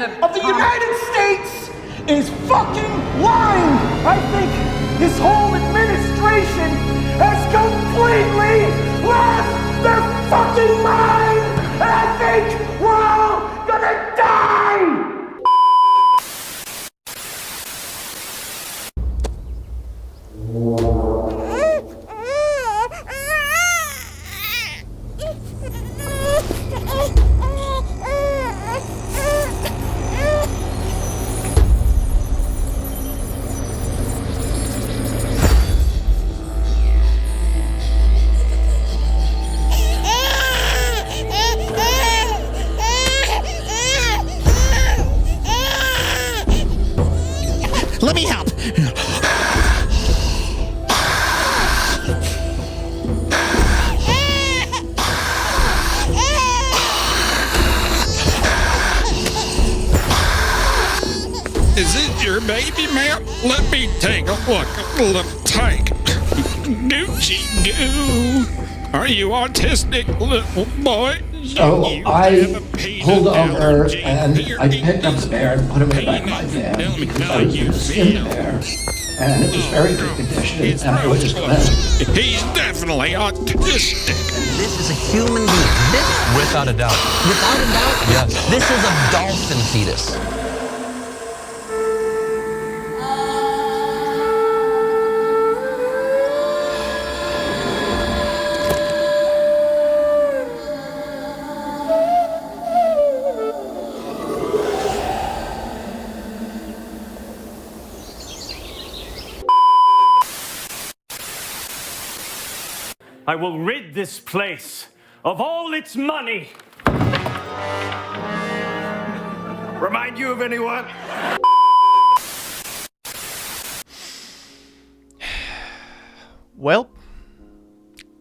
of the United States is fucking lying. I think this whole administration has completely lost their fucking mind. And I think we're all gonna die. Let me help. Is it your baby, ma'am? Let me take a look. Take. Gucci goo. Are you autistic, little boy? So I pulled over and I picked up the bear and put him in the back of my van because I was going to skin the bear. And it was very good condition and I was just going to... He's definitely autistic. This is a human being. This, Without a doubt. without a doubt, Yes. this is a dolphin fetus. I will rid this place of all its money. Remind you of anyone? Well,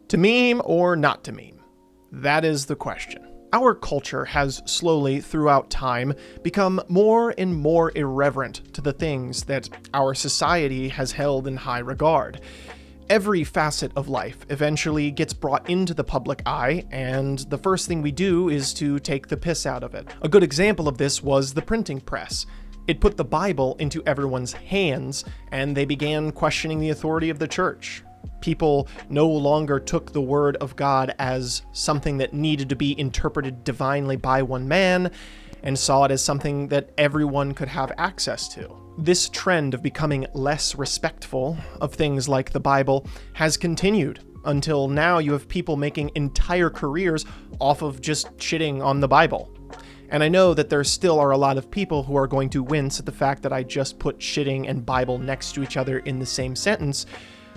to meme or not to meme? That is the question. Our culture has slowly, throughout time, become more and more irreverent to the things that our society has held in high regard. Every facet of life eventually gets brought into the public eye, and the first thing we do is to take the piss out of it. A good example of this was the printing press. It put the Bible into everyone's hands, and they began questioning the authority of the church. People no longer took the word of God as something that needed to be interpreted divinely by one man, and saw it as something that everyone could have access to. This trend of becoming less respectful of things like the Bible has continued until now you have people making entire careers off of just shitting on the Bible. And I know that there still are a lot of people who are going to wince at the fact that I just put shitting and Bible next to each other in the same sentence,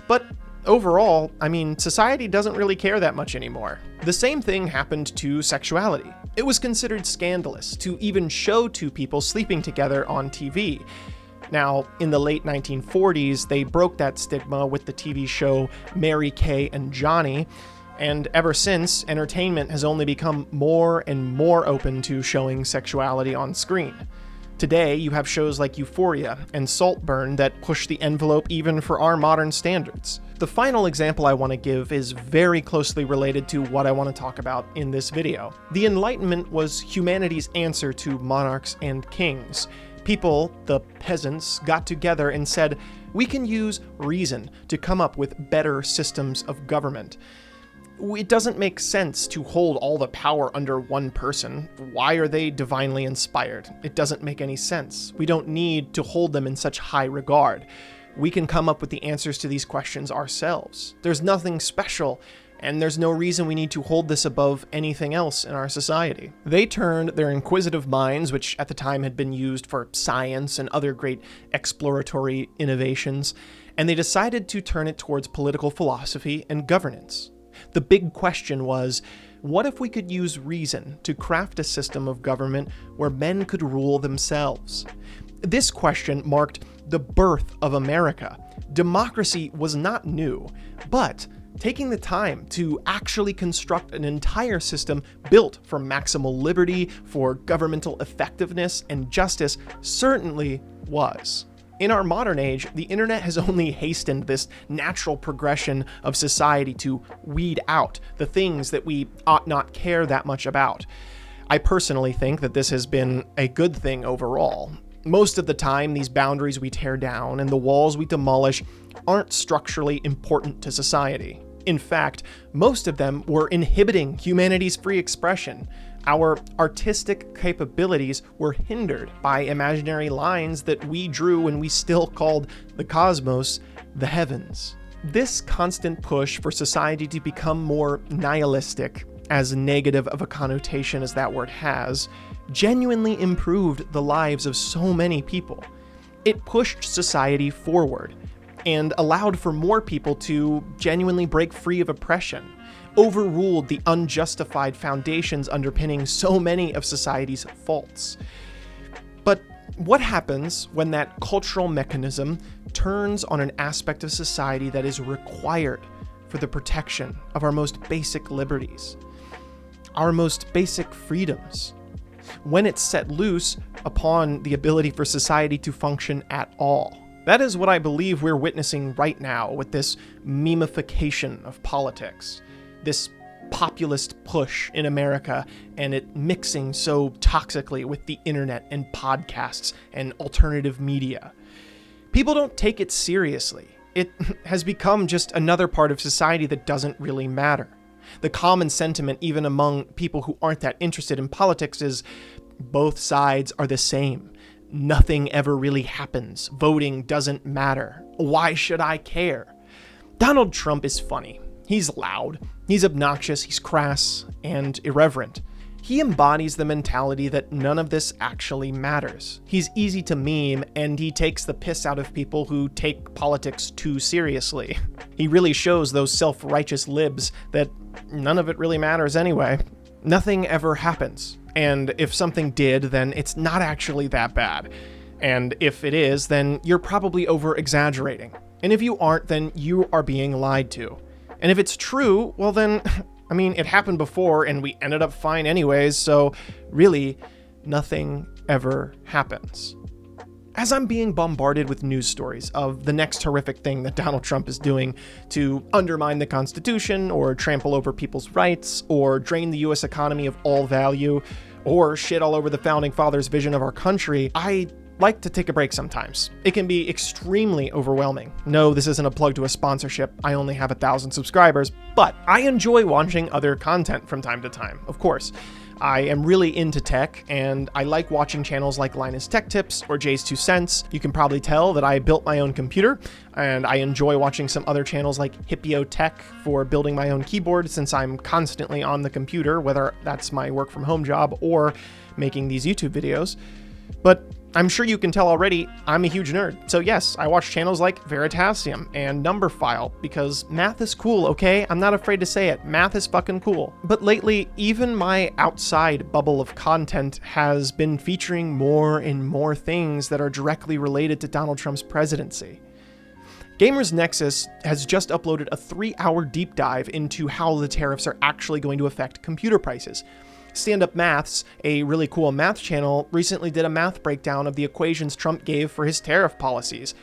but overall, I mean, society doesn't really care that much anymore. The same thing happened to sexuality. It was considered scandalous to even show two people sleeping together on TV. Now, in the late 1940s, they broke that stigma with the TV show Mary Kay and Johnny, and ever since, entertainment has only become more and more open to showing sexuality on screen. Today, you have shows like Euphoria and Saltburn that push the envelope even for our modern standards. The final example I want to give is very closely related to what I want to talk about in this video. The Enlightenment was humanity's answer to monarchs and kings. People, the peasants, got together and said, we can use reason to come up with better systems of government. It doesn't make sense to hold all the power under one person. Why are they divinely inspired? It doesn't make any sense. We don't need to hold them in such high regard. We can come up with the answers to these questions ourselves. There's nothing special, and there's no reason we need to hold this above anything else in our society. They turned their inquisitive minds, which at the time had been used for science and other great exploratory innovations, and they decided to turn it towards political philosophy and governance. The big question was, what if we could use reason to craft a system of government where men could rule themselves? This question marked the birth of America. Democracy was not new, but taking the time to actually construct an entire system built for maximal liberty, for governmental effectiveness and justice certainly was. In our modern age, the internet has only hastened this natural progression of society to weed out the things that we ought not care that much about. I personally think that this has been a good thing overall. Most of the time, these boundaries we tear down and the walls we demolish aren't structurally important to society. In fact, most of them were inhibiting humanity's free expression. Our artistic capabilities were hindered by imaginary lines that we drew when we still called the cosmos the heavens. This constant push for society to become more nihilistic, as negative of a connotation as that word has, genuinely improved the lives of so many people. It pushed society forward and allowed for more people to genuinely break free of oppression, overruled the unjustified foundations underpinning so many of society's faults. But what happens when that cultural mechanism turns on an aspect of society that is required for the protection of our most basic liberties, our most basic freedoms? When it's set loose upon the ability for society to function at all. That is what I believe we're witnessing right now with this memification of politics, this populist push in America, and it mixing so toxically with the internet and podcasts and alternative media. People don't take it seriously. It has become just another part of society that doesn't really matter. The common sentiment, even among people who aren't that interested in politics, is both sides are the same. Nothing ever really happens. Voting doesn't matter. Why should I care? Donald Trump is funny. He's loud. He's obnoxious. He's crass and irreverent. He embodies the mentality that none of this actually matters. He's easy to meme, and he takes the piss out of people who take politics too seriously. He really shows those self-righteous libs that none of it really matters anyway. Nothing ever happens. And if something did, then it's not actually that bad. And if it is, then you're probably over-exaggerating. And if you aren't, then you are being lied to. And if it's true, well then, I mean, it happened before and we ended up fine anyways, so really, nothing ever happens. As I'm being bombarded with news stories of the next horrific thing that Donald Trump is doing to undermine the Constitution, or trample over people's rights, or drain the US economy of all value, or shit all over the Founding Fathers' vision of our country, I like to take a break sometimes. It can be extremely overwhelming. No, this isn't a plug to a sponsorship. I only have 1,000 subscribers, but I enjoy watching other content from time to time, of course. I am really into tech, and I like watching channels like Linus Tech Tips or Jay's 2 Cents. You can probably tell that I built my own computer, and I enjoy watching some other channels like Hippio Tech for building my own keyboard, since I'm constantly on the computer, whether that's my work from home job or making these YouTube videos. But I'm sure you can tell already, I'm a huge nerd. So yes, I watch channels like Veritasium and Numberphile because math is cool, okay? I'm not afraid to say it. Math is fucking cool. But lately, even my outside bubble of content has been featuring more and more things that are directly related to Donald Trump's presidency. Gamers Nexus has just uploaded a 3-hour deep dive into how the tariffs are actually going to affect computer prices. Stand Up Maths, a really cool math channel, recently did a math breakdown of the equations Trump gave for his tariff policies.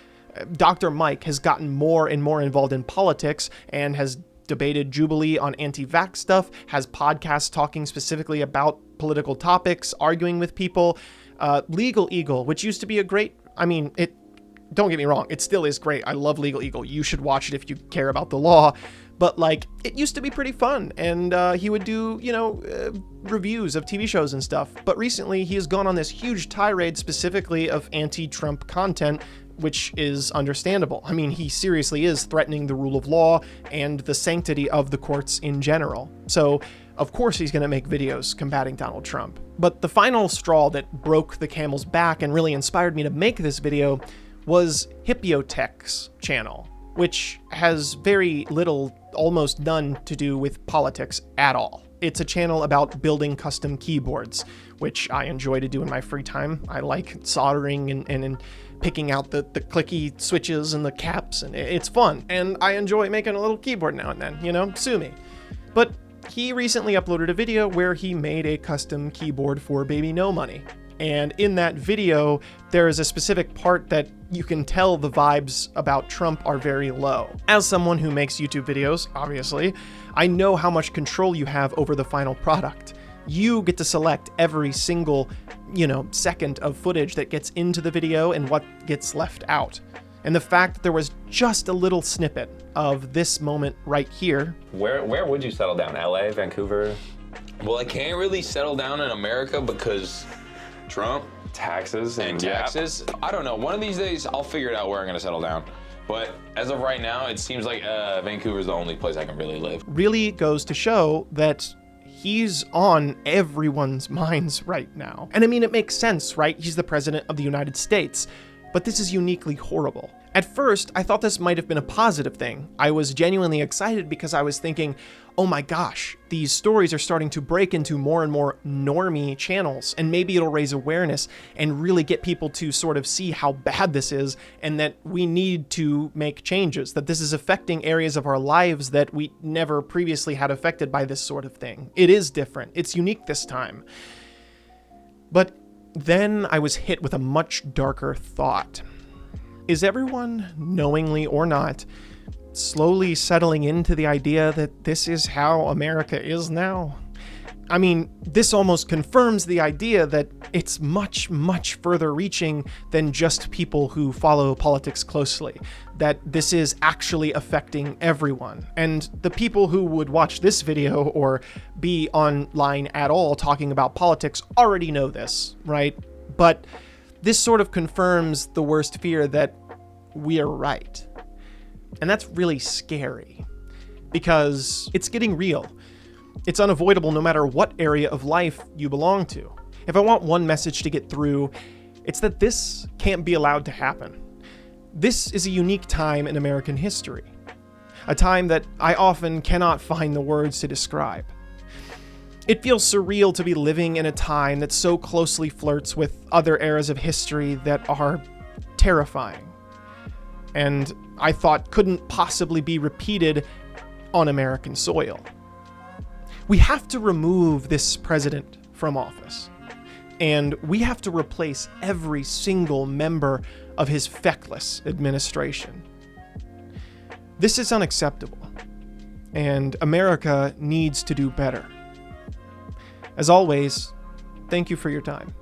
Dr. Mike has gotten more and more involved in politics and has debated Jubilee on anti-vax stuff, has podcasts talking specifically about political topics, arguing with people. Legal Eagle, which used to be a great, don't get me wrong, it still is great. I love Legal Eagle. You should watch it if you care about the law. But, it used to be pretty fun, and he would do, reviews of TV shows and stuff. But recently, he has gone on this huge tirade specifically of anti-Trump content, which is understandable. I mean, he seriously is threatening the rule of law and the sanctity of the courts in general. So, of course, he's going to make videos combating Donald Trump. But the final straw that broke the camel's back and really inspired me to make this video was Hippiotech's channel, which has very little, almost none, to do with politics at all. It's a channel about building custom keyboards, which I enjoy to do in my free time. I like soldering and picking out the clicky switches and the caps, and it's fun. And I enjoy making a little keyboard now and then, sue me. But he recently uploaded a video where he made a custom keyboard for Baby No Money. And in that video, there is a specific part that you can tell the vibes about Trump are very low. As someone who makes YouTube videos, obviously, I know how much control you have over the final product. You get to select every single, second of footage that gets into the video and what gets left out. And the fact that there was just a little snippet of this moment right here. Where would you settle down? LA, Vancouver? Well, I can't really settle down in America because Trump Taxes and taxes. I don't know. One of these days, I'll figure it out where I'm gonna settle down. But as of right now, it seems like Vancouver's the only place I can really live. Really goes to show that he's on everyone's minds right now. And I mean, it makes sense, right? He's the president of the United States. But this is uniquely horrible. At first, I thought this might have been a positive thing. I was genuinely excited because I was thinking, oh my gosh, these stories are starting to break into more and more normie channels, and maybe it'll raise awareness and really get people to sort of see how bad this is and that we need to make changes, that this is affecting areas of our lives that we never previously had affected by this sort of thing. It is different. It's unique this time. But then I was hit with a much darker thought. Is everyone, knowingly or not, slowly settling into the idea that this is how America is now? I mean, this almost confirms the idea that it's much, much further reaching than just people who follow politics closely, that this is actually affecting everyone. And the people who would watch this video or be online at all talking about politics already know this, right? But this sort of confirms the worst fear that we are right. And that's really scary because it's getting real. It's unavoidable no matter what area of life you belong to. If I want one message to get through, it's that this can't be allowed to happen. This is a unique time in American history, a time that I often cannot find the words to describe. It feels surreal to be living in a time that so closely flirts with other eras of history that are terrifying, and I thought couldn't possibly be repeated on American soil. We have to remove this president from office, and we have to replace every single member of his feckless administration. This is unacceptable, and America needs to do better. As always, thank you for your time.